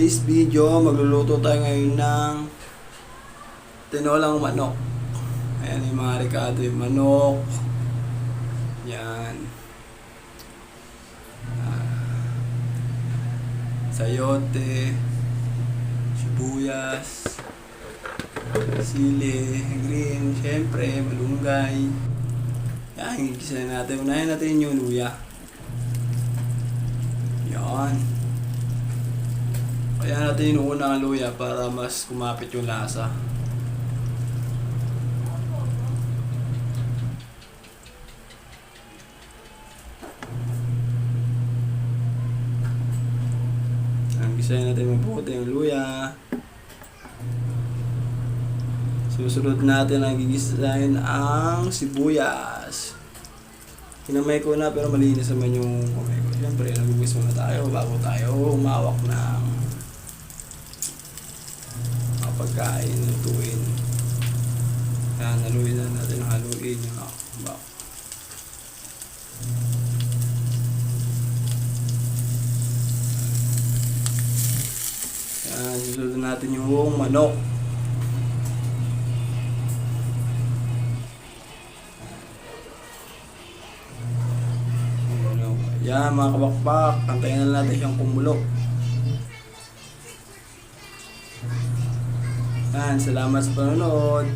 today's video, magluluto tayo ngayon ng tinolang manok. Ayan yung mga rekado, yung manok. Yan. Sayote, sibuyas, sili, green, syempre, malunggay. Yan, igisa natin. Unahin natin yung luya. Yan. Kaya natin inuuna ang luya para mas kumapit yung lasa. Gisahin natin mabuti yung luya. Susunod natin ang gigisahin ang sibuyas. Kinamay ko na pero malinis naman yung kamay ko. Siyempre, nagugis muna tayo bago tayo umawak ng mga pagkain, lutuin. Kaya haluin na natin ang haluin yung bak. Yan, susunod natin yung manok. Yan mga kabakbak, antayin na natin siyang kumulo. Yan, salamat sa panonood.